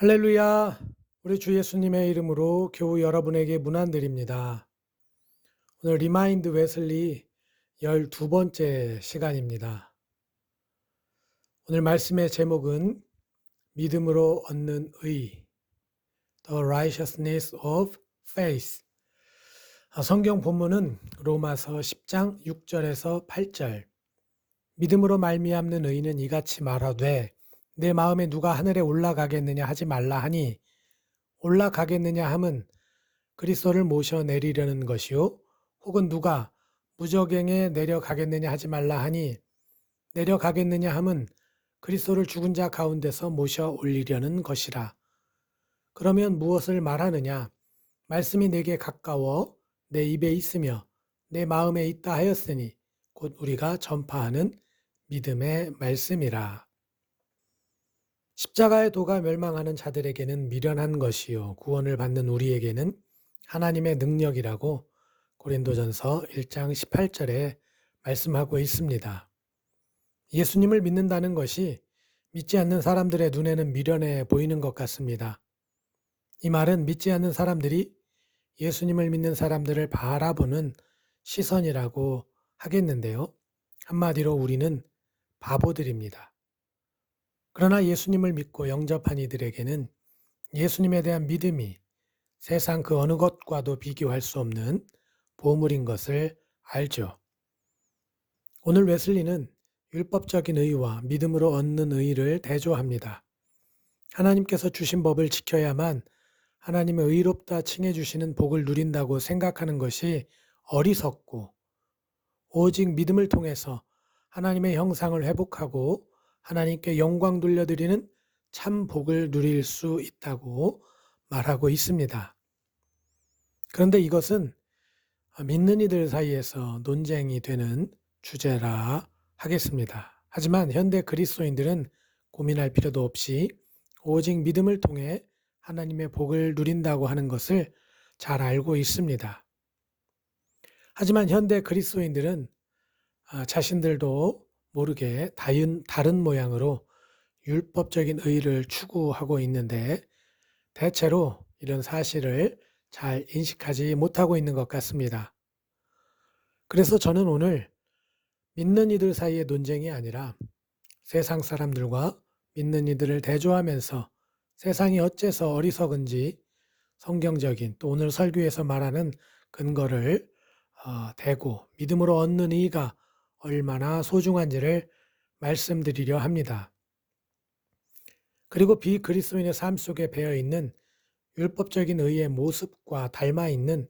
할렐루야. 우리 주 예수님의 이름으로 교우 여러분에게 문안드립니다. 오늘 리마인드 웨슬리 12번째 시간입니다. 오늘 말씀의 제목은 믿음으로 얻는 의, The Righteousness of Faith. 성경 본문은 로마서 10장 6절에서 8절. 믿음으로 말미암는 의는 이같이 말하되 내 마음에 누가 하늘에 올라가겠느냐 하지 말라 하니 올라가겠느냐 함은 그리스도를 모셔 내리려는 것이요 혹은 누가 무저갱에 내려가겠느냐 하지 말라 하니 내려가겠느냐 함은 그리스도를 죽은 자 가운데서 모셔 올리려는 것이라. 그러면 무엇을 말하느냐? 말씀이 내게 가까워 내 입에 있으며 내 마음에 있다 하였으니 곧 우리가 전파하는 믿음의 말씀이라. 십자가의 도가 멸망하는 자들에게는 미련한 것이요 구원을 받는 우리에게는 하나님의 능력이라고 고린도전서 1장 18절에 말씀하고 있습니다. 예수님을 믿는다는 것이 믿지 않는 사람들의 눈에는 미련해 보이는 것 같습니다. 이 말은 믿지 않는 사람들이 예수님을 믿는 사람들을 바라보는 시선이라고 하겠는데요. 한마디로 우리는 바보들입니다. 그러나 예수님을 믿고 영접한 이들에게는 예수님에 대한 믿음이 세상 그 어느 것과도 비교할 수 없는 보물인 것을 알죠. 오늘 웨슬리는 율법적인 의와 믿음으로 얻는 의를 대조합니다. 하나님께서 주신 법을 지켜야만 하나님의 의롭다 칭해 주시는 복을 누린다고 생각하는 것이 어리석고 오직 믿음을 통해서 하나님의 형상을 회복하고 하나님께 영광 돌려드리는 참 복을 누릴 수 있다고 말하고 있습니다. 그런데 이것은 믿는 이들 사이에서 논쟁이 되는 주제라 하겠습니다. 하지만 현대 그리스도인들은 고민할 필요도 없이 오직 믿음을 통해 하나님의 복을 누린다고 하는 것을 잘 알고 있습니다. 하지만 현대 그리스도인들은 자신들도 모르게 다른 모양으로 율법적인 의를 추구하고 있는데 대체로 이런 사실을 잘 인식하지 못하고 있는 것 같습니다. 그래서 저는 오늘 믿는 이들 사이의 논쟁이 아니라 세상 사람들과 믿는 이들을 대조하면서 세상이 어째서 어리석은지 성경적인 또 오늘 설교에서 말하는 근거를 대고 믿음으로 얻는 의가 얼마나 소중한지를 말씀드리려 합니다. 그리고 비그리스도인의 삶 속에 배어있는 율법적인 의의 모습과 닮아 있는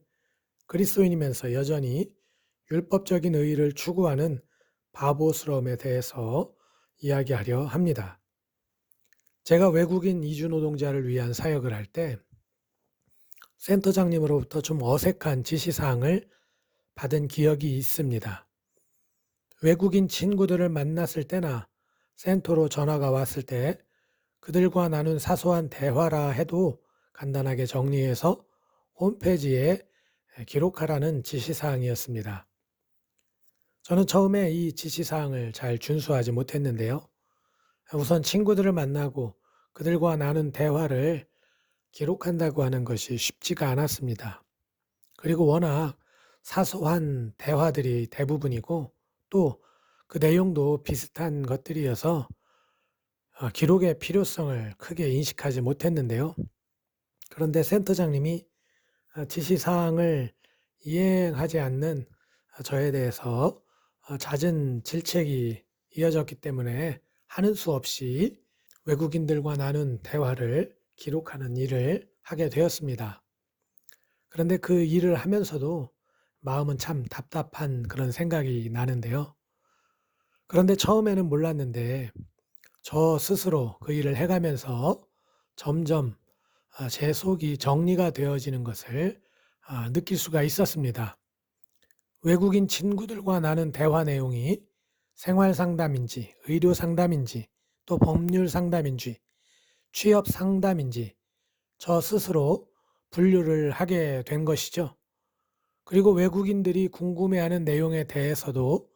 그리스도인이면서 여전히 율법적인 의를 추구하는 바보스러움에 대해서 이야기하려 합니다. 제가 외국인 이주 노동자를 위한 사역을 할 때 센터장님으로부터 좀 어색한 지시사항을 받은 기억이 있습니다. 외국인 친구들을 만났을 때나 센터로 전화가 왔을 때 그들과 나눈 사소한 대화라 해도 간단하게 정리해서 홈페이지에 기록하라는 지시사항이었습니다. 저는 처음에 이 지시사항을 잘 준수하지 못했는데요. 우선 친구들을 만나고 그들과 나눈 대화를 기록한다고 하는 것이 쉽지가 않았습니다. 그리고 워낙 사소한 대화들이 대부분이고 또 그 내용도 비슷한 것들이어서 기록의 필요성을 크게 인식하지 못했는데요. 그런데 센터장님이 지시사항을 이행하지 않는 저에 대해서 잦은 질책이 이어졌기 때문에 하는 수 없이 외국인들과 나눈 대화를 기록하는 일을 하게 되었습니다. 그런데 그 일을 하면서도 마음은 참 답답한 그런 생각이 나는데요. 그런데 처음에는 몰랐는데 저 스스로 그 일을 해가면서 점점 제 속이 정리가 되어지는 것을 느낄 수가 있었습니다. 외국인 친구들과 나눈 대화 내용이 생활 상담인지, 의료 상담인지, 또 법률 상담인지, 취업 상담인지 저 스스로 분류를 하게 된 것이죠. 그리고 외국인들이 궁금해하는 내용에 대해서도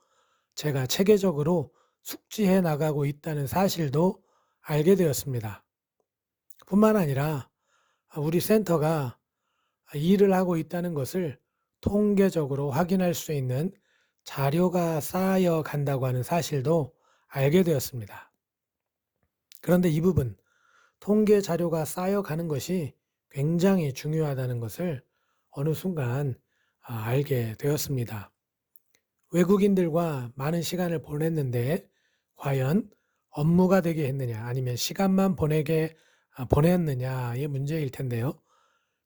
제가 체계적으로 숙지해 나가고 있다는 사실도 알게 되었습니다. 뿐만 아니라 우리 센터가 일을 하고 있다는 것을 통계적으로 확인할 수 있는 자료가 쌓여 간다고 하는 사실도 알게 되었습니다. 그런데 이 부분, 통계 자료가 쌓여가는 것이 굉장히 중요하다는 것을 어느 순간 알게 되었습니다. 외국인들과 많은 시간을 보냈는데 과연 업무가 되게 했느냐 아니면 시간만 보냈느냐의 문제일 텐데요.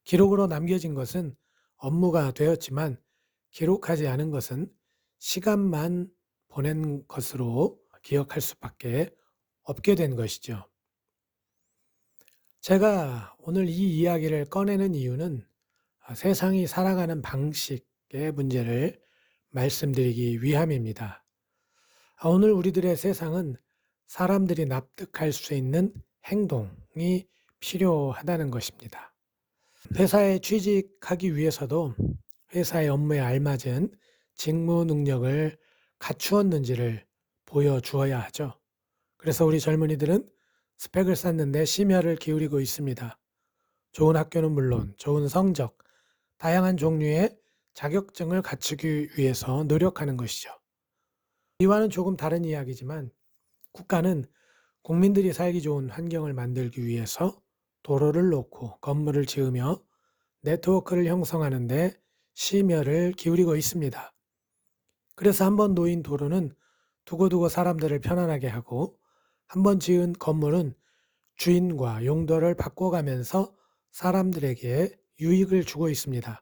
기록으로 남겨진 것은 업무가 되었지만 기록하지 않은 것은 시간만 보낸 것으로 기억할 수밖에 없게 된 것이죠. 제가 오늘 이 이야기를 꺼내는 이유는 세상이 살아가는 방식의 문제를 말씀드리기 위함입니다. 오늘 우리들의 세상은 사람들이 납득할 수 있는 행동이 필요하다는 것입니다. 회사에 취직하기 위해서도 회사의 업무에 알맞은 직무 능력을 갖추었는지를 보여주어야 하죠. 그래서 우리 젊은이들은 스펙을 쌓는데 심혈을 기울이고 있습니다. 좋은 학교는 물론 좋은 성적, 다양한 종류의 자격증을 갖추기 위해서 노력하는 것이죠. 이와는 조금 다른 이야기지만 국가는 국민들이 살기 좋은 환경을 만들기 위해서 도로를 놓고 건물을 지으며 네트워크를 형성하는 데 심혈을 기울이고 있습니다. 그래서 한번 놓인 도로는 두고두고 사람들을 편안하게 하고 한번 지은 건물은 주인과 용도를 바꿔가면서 사람들에게 유익을 주고 있습니다.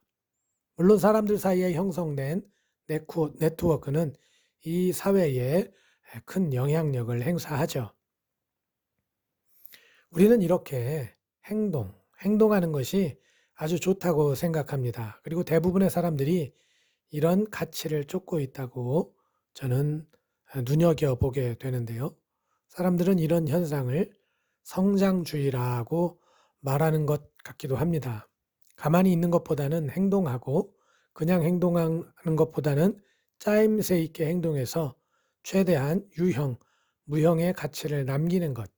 물론 사람들 사이에 형성된 네트워크는 이 사회에 큰 영향력을 행사하죠. 우리는 이렇게 행동하는 것이 아주 좋다고 생각합니다. 그리고 대부분의 사람들이 이런 가치를 쫓고 있다고 저는 눈여겨보게 되는데요. 사람들은 이런 현상을 성장주의라고 말하는 것 같기도 합니다. 가만히 있는 것보다는 행동하고 그냥 행동하는 것보다는 짜임새 있게 행동해서 최대한 유형, 무형의 가치를 남기는 것.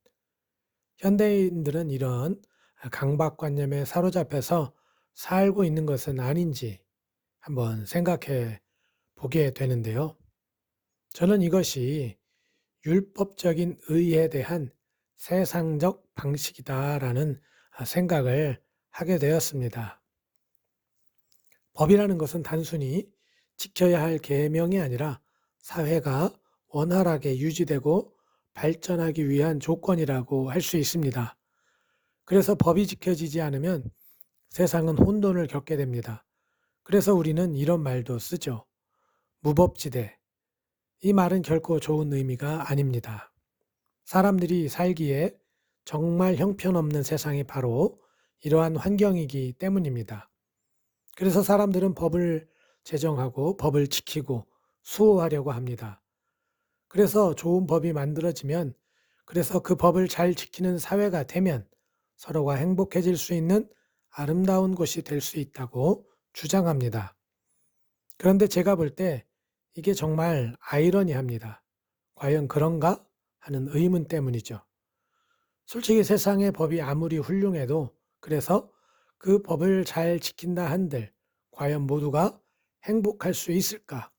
현대인들은 이런 강박관념에 사로잡혀서 살고 있는 것은 아닌지 한번 생각해 보게 되는데요. 저는 이것이 율법적인 의에 대한 세상적 방식이다라는 생각을 하게 되었습니다. 법이라는 것은 단순히 지켜야 할 계명이 아니라 사회가 원활하게 유지되고 발전하기 위한 조건이라고 할 수 있습니다. 그래서 법이 지켜지지 않으면 세상은 혼돈을 겪게 됩니다. 그래서 우리는 이런 말도 쓰죠. 무법지대. 이 말은 결코 좋은 의미가 아닙니다. 사람들이 살기에 정말 형편없는 세상이 바로 이러한 환경이기 때문입니다. 그래서 사람들은 법을 제정하고 법을 지키고 수호하려고 합니다. 그래서 좋은 법이 만들어지면, 그래서 그 법을 잘 지키는 사회가 되면 서로가 행복해질 수 있는 아름다운 곳이 될 수 있다고 주장합니다. 그런데 제가 볼 때 이게 정말 아이러니합니다. 과연 그런가 하는 의문 때문이죠. 솔직히 세상의 법이 아무리 훌륭해도 그래서 그 법을 잘 지킨다 한들 과연 모두가 행복할 수 있을까?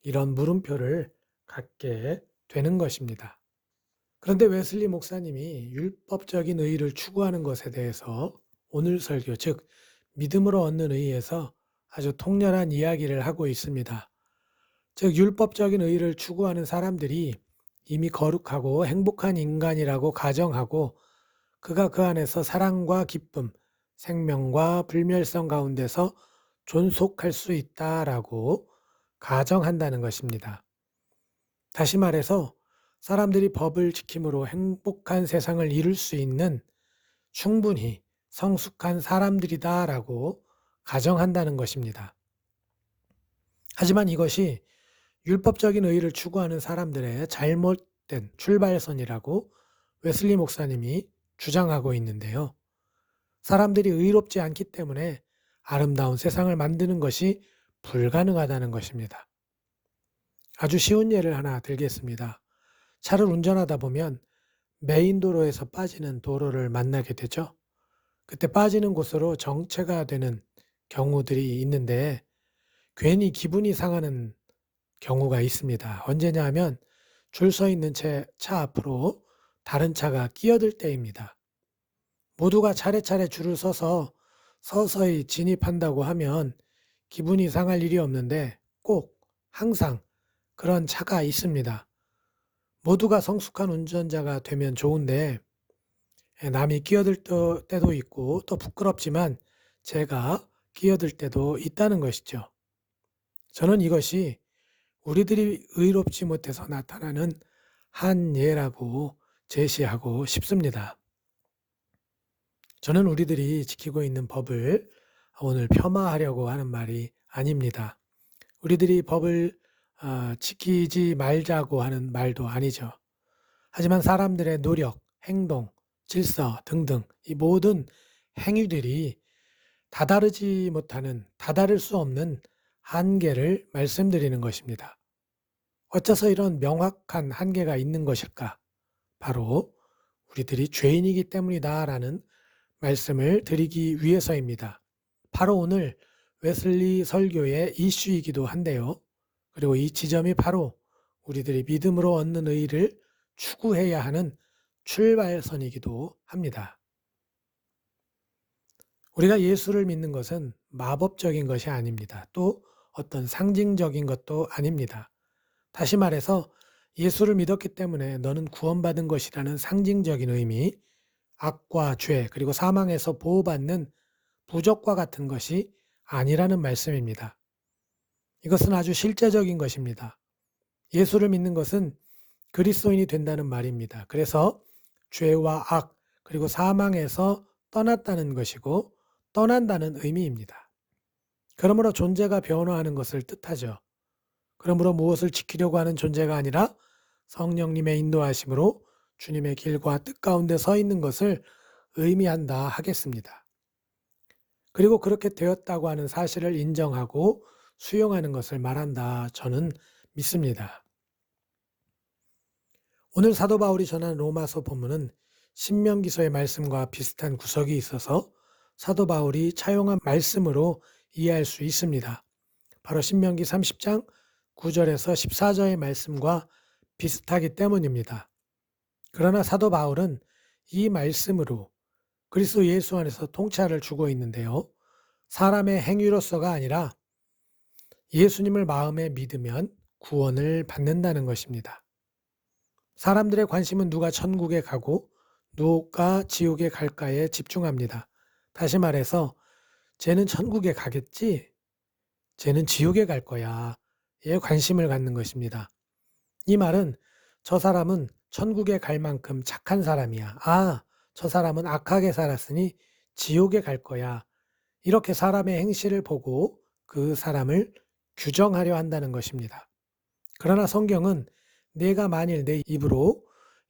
이런 물음표를 갖게 되는 것입니다. 그런데 웨슬리 목사님이 율법적인 의의를 추구하는 것에 대해서 오늘 설교, 즉 믿음으로 얻는 의의에서 아주 통렬한 이야기를 하고 있습니다. 즉 율법적인 의의를 추구하는 사람들이 이미 거룩하고 행복한 인간이라고 가정하고 그가 그 안에서 사랑과 기쁨, 생명과 불멸성 가운데서 존속할 수 있다라고 가정한다는 것입니다. 다시 말해서 사람들이 법을 지킴으로 행복한 세상을 이룰 수 있는 충분히 성숙한 사람들이다라고 가정한다는 것입니다. 하지만 이것이 율법적인 의의를 추구하는 사람들의 잘못된 출발선이라고 웨슬리 목사님이 주장하고 있는데요. 사람들이 의롭지 않기 때문에 아름다운 세상을 만드는 것이 불가능하다는 것입니다. 아주 쉬운 예를 하나 들겠습니다. 차를 운전하다 보면 메인 도로에서 빠지는 도로를 만나게 되죠. 그때 빠지는 곳으로 정체가 되는 경우들이 있는데 괜히 기분이 상하는 경우가 있습니다. 언제냐 하면 줄 서 있는 차 앞으로 다른 차가 끼어들 때입니다. 모두가 차례차례 줄을 서서 서서히 진입한다고 하면 기분이 상할 일이 없는데 꼭 항상 그런 차가 있습니다. 모두가 성숙한 운전자가 되면 좋은데 남이 끼어들 때도 있고 또 부끄럽지만 제가 끼어들 때도 있다는 것이죠. 저는 이것이 우리들이 의롭지 못해서 나타나는 한 예라고 제시하고 싶습니다. 저는 우리들이 지키고 있는 법을 오늘 폄하하려고 하는 말이 아닙니다. 우리들이 법을 지키지 말자고 하는 말도 아니죠. 하지만 사람들의 노력, 행동, 질서 등등 이 모든 행위들이 다다를 수 없는 한계를 말씀드리는 것입니다. 어째서 이런 명확한 한계가 있는 것일까? 바로 우리들이 죄인이기 때문이다라는 말씀을 드리기 위해서입니다. 바로 오늘 웨슬리 설교의 이슈이기도 한데요. 그리고 이 지점이 바로 우리들이 믿음으로 얻는 의의를 추구해야 하는 출발선이기도 합니다. 우리가 예수를 믿는 것은 마법적인 것이 아닙니다. 또 어떤 상징적인 것도 아닙니다. 다시 말해서 예수를 믿었기 때문에 너는 구원받은 것이라는 상징적인 의미, 악과 죄 그리고 사망에서 보호받는 부적과 같은 것이 아니라는 말씀입니다. 이것은 아주 실제적인 것입니다. 예수를 믿는 것은 그리스도인이 된다는 말입니다. 그래서 죄와 악 그리고 사망에서 떠났다는 것이고 떠난다는 의미입니다. 그러므로 존재가 변화하는 것을 뜻하죠. 그러므로 무엇을 지키려고 하는 존재가 아니라 성령님의 인도하심으로 주님의 길과 뜻 가운데 서 있는 것을 의미한다 하겠습니다. 그리고 그렇게 되었다고 하는 사실을 인정하고 수용하는 것을 말한다 저는 믿습니다. 오늘 사도 바울이 전한 로마서 본문은 신명기서의 말씀과 비슷한 구석이 있어서 사도 바울이 차용한 말씀으로 이해할 수 있습니다. 바로 신명기 30장 9절에서 14절의 말씀과 비슷하기 때문입니다. 그러나 사도 바울은 이 말씀으로 그리스도 예수 안에서 통찰을 주고 있는데요. 사람의 행위로서가 아니라 예수님을 마음에 믿으면 구원을 받는다는 것입니다. 사람들의 관심은 누가 천국에 가고 누가 지옥에 갈까에 집중합니다. 다시 말해서 쟤는 천국에 가겠지? 쟤는 지옥에 갈 거야. 에 관심을 갖는 것입니다. 이 말은 저 사람은 천국에 갈 만큼 착한 사람이야. 저 사람은 악하게 살았으니 지옥에 갈 거야. 이렇게 사람의 행실을 보고 그 사람을 규정하려 한다는 것입니다. 그러나 성경은 내가 만일 내 입으로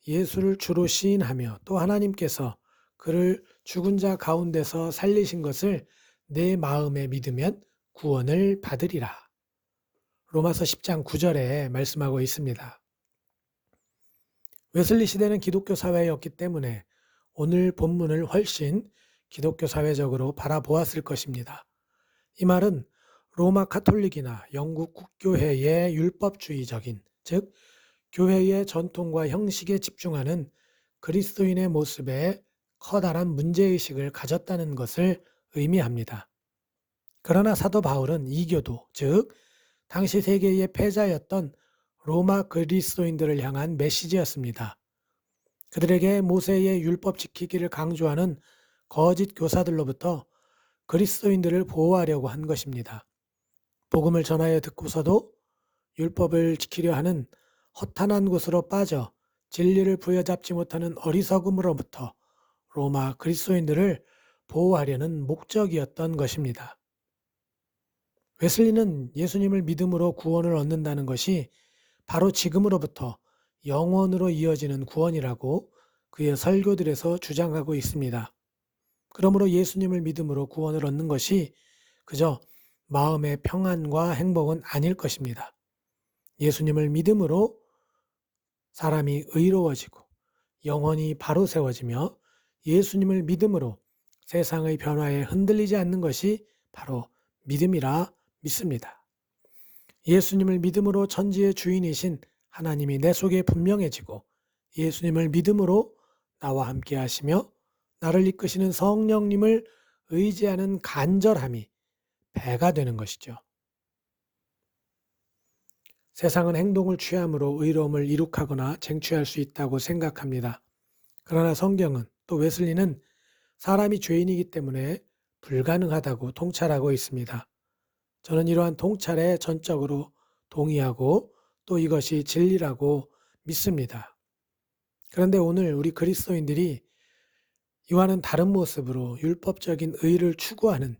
예수를 주로 시인하며 또 하나님께서 그를 죽은 자 가운데서 살리신 것을 내 마음에 믿으면 구원을 받으리라. 로마서 10장 9절에 말씀하고 있습니다. 웨슬리 시대는 기독교 사회였기 때문에 오늘 본문을 훨씬 기독교 사회적으로 바라보았을 것입니다. 이 말은 로마 카톨릭이나 영국 국교회의 율법주의적인, 즉 교회의 전통과 형식에 집중하는 그리스도인의 모습에 커다란 문제의식을 가졌다는 것을 의미합니다. 그러나 사도 바울은 이교도, 즉 당시 세계의 패자였던 로마 그리스도인들을 향한 메시지였습니다. 그들에게 모세의 율법 지키기를 강조하는 거짓 교사들로부터 그리스도인들을 보호하려고 한 것입니다. 복음을 전하여 듣고서도 율법을 지키려 하는 허탄한 곳으로 빠져 진리를 부여잡지 못하는 어리석음으로부터 로마 그리스도인들을 보호하려는 목적이었던 것입니다. 웨슬리는 예수님을 믿음으로 구원을 얻는다는 것이 바로 지금으로부터 영원으로 이어지는 구원이라고 그의 설교들에서 주장하고 있습니다. 그러므로 예수님을 믿음으로 구원을 얻는 것이 그저 마음의 평안과 행복은 아닐 것입니다. 예수님을 믿음으로 사람이 의로워지고 영혼이 바로 세워지며 예수님을 믿음으로 세상의 변화에 흔들리지 않는 것이 바로 믿음이라 믿습니다. 예수님을 믿음으로 천지의 주인이신 하나님이 내 속에 분명해지고 예수님을 믿음으로 나와 함께 하시며 나를 이끄시는 성령님을 의지하는 간절함이 배가 되는 것이죠. 세상은 행동을 취함으로 의로움을 이룩하거나 쟁취할 수 있다고 생각합니다. 그러나 성경은 또 웨슬리는 사람이 죄인이기 때문에 불가능하다고 통찰하고 있습니다. 저는 이러한 통찰에 전적으로 동의하고 또 이것이 진리라고 믿습니다. 그런데 오늘 우리 그리스도인들이 이와는 다른 모습으로 율법적인 의를 추구하는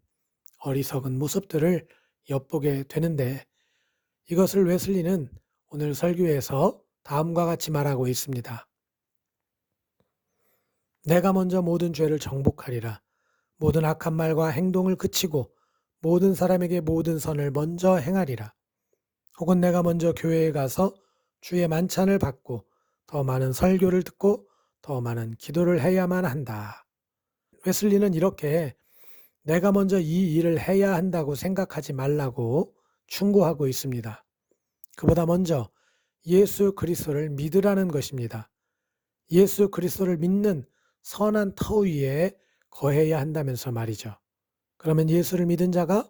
어리석은 모습들을 엿보게 되는데 이것을 웨슬리는 오늘 설교에서 다음과 같이 말하고 있습니다. 내가 먼저 모든 죄를 정복하리라. 모든 악한 말과 행동을 그치고 모든 사람에게 모든 선을 먼저 행하리라. 혹은 내가 먼저 교회에 가서 주의 만찬을 받고 더 많은 설교를 듣고 더 많은 기도를 해야만 한다. 웨슬리는 이렇게 내가 먼저 이 일을 해야 한다고 생각하지 말라고 충고하고 있습니다. 그보다 먼저 예수 그리스도를 믿으라는 것입니다. 예수 그리스도를 믿는 선한 터 위에 거해야 한다면서 말이죠. 그러면 예수를 믿은 자가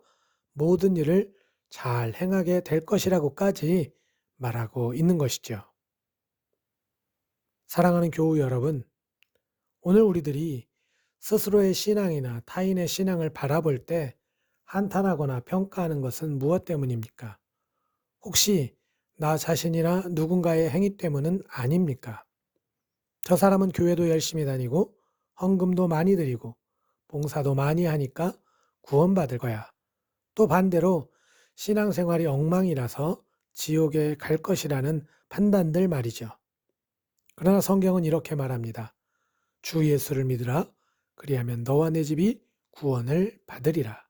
모든 일을 잘 행하게 될 것이라고까지 말하고 있는 것이죠. 사랑하는 교우 여러분, 오늘 우리들이 스스로의 신앙이나 타인의 신앙을 바라볼 때 한탄하거나 평가하는 것은 무엇 때문입니까? 혹시 나 자신이나 누군가의 행위 때문은 아닙니까? 저 사람은 교회도 열심히 다니고 헌금도 많이 드리고 봉사도 많이 하니까 구원받을 거야. 또 반대로 신앙생활이 엉망이라서 지옥에 갈 것이라는 판단들 말이죠. 그러나 성경은 이렇게 말합니다. 주 예수를 믿으라. 그리하면 너와 내 집이 구원을 받으리라.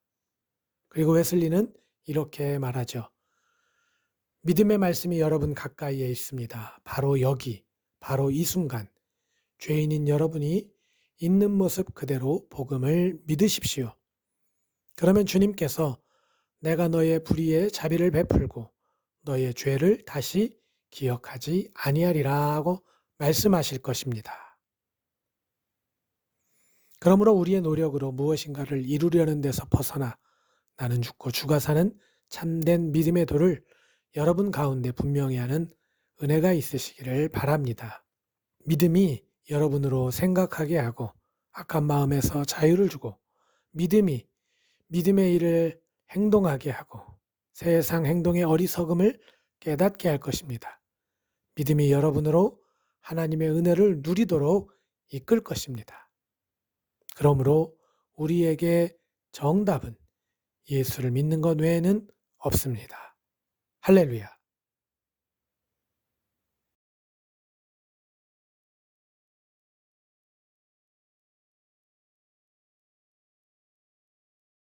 그리고 웨슬리는 이렇게 말하죠. 믿음의 말씀이 여러분 가까이에 있습니다. 바로 여기, 바로 이 순간 죄인인 여러분이 있는 모습 그대로 복음을 믿으십시오. 그러면 주님께서 내가 너의 불의에 자비를 베풀고 너의 죄를 다시 기억하지 아니하리라고 말씀하실 것입니다. 그러므로 우리의 노력으로 무엇인가를 이루려는 데서 벗어나 나는 죽고 주가 사는 참된 믿음의 도를 여러분 가운데 분명히 하는 은혜가 있으시기를 바랍니다. 믿음이 여러분으로 생각하게 하고 악한 마음에서 자유를 주고 믿음이 믿음의 일을 행동하게 하고 세상 행동의 어리석음을 깨닫게 할 것입니다. 믿음이 여러분으로 하나님의 은혜를 누리도록 이끌 것입니다. 그러므로 우리에게 정답은 예수를 믿는 것 외에는 없습니다. 할렐루야.